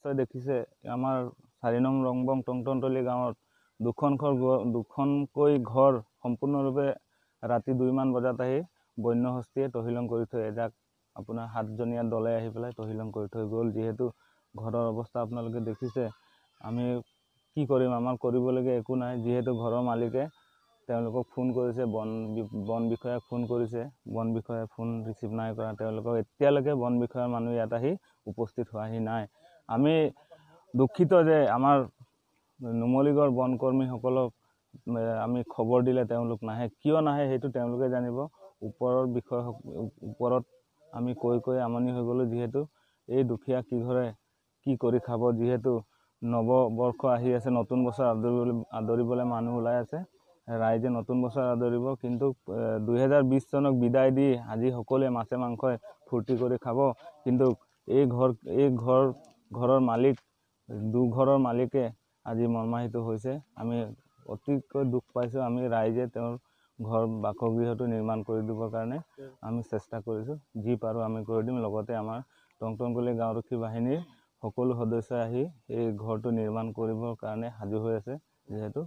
নিশ্চয় দেখিছে আমাৰ 4 নং ৰংবং টংটনতলী গাঁৱত দুখনকৈ ঘৰ সম্পূৰ্ণৰূপে ৰাতি 2মান বজাত আহি বন্যহস্তীয়ে তহিলং কৰি থৈ এজাক আপোনাৰ 7জনীয়া দলে আহি পেলাই তহিলং কৰি থৈ গ'ল। যিহেতু ঘৰৰ অৱস্থা আপোনালোকে দেখিছে, আমি কি কৰিম, আমাৰ কৰিবলগীয়া একো নাই। যিহেতু ঘৰৰ মালিকে তেওঁলোকক ফোন কৰিছে, বন বিষয়াক ফোন কৰিছে, বন বিষয়াই ফোন ৰিচিভ নাই কৰা। তেওঁলোকক এতিয়ালৈকে বন বিষয়াৰ মানুহ ইয়াত আহি উপস্থিত হোৱাহি নাই। আমি দুখিত যে আমাৰ নুমলীগড় বনকৰ্মীসকলক আমি খবৰ দিলে তেওঁলোক নাহে, কিয় নাহে সেইটো তেওঁলোকে জানিব। ওপৰত আমি কৈ আমনি হৈ গ'লোঁ। যিহেতু এই দুখীয়া কিঘৰে কি কৰি খাব, যিহেতু নৱবৰ্ষ আহি আছে, নতুন বছৰ আদৰিবলৈ মানুহ ওলাই আছে, ৰাইজে নতুন বছৰ আদৰিব। কিন্তু 2020 চনক বিদায় দি আজি সকলোৱে মাছে মাংসই ফূৰ্তি কৰি খাব। কিন্তু ঘৰৰ মালিক, দুঘৰৰ মালিকে আজি মৰ্মাহিত হৈছে। আমি অতিকৈ দুখ পাইছোঁ। আমি ৰাইজে তেওঁৰ ঘৰ বাসগৃহটো নিৰ্মাণ কৰি দিবৰ কাৰণে আমি চেষ্টা কৰিছোঁ, যি পাৰোঁ আমি কৰি দিম। লগতে আমাৰ টংটনতলী গাঁওৰক্ষী বাহিনীৰ সকলো সদস্যই আহি এই ঘৰটো নিৰ্মাণ কৰিবৰ কাৰণে সাজু হৈ আছে। যিহেতু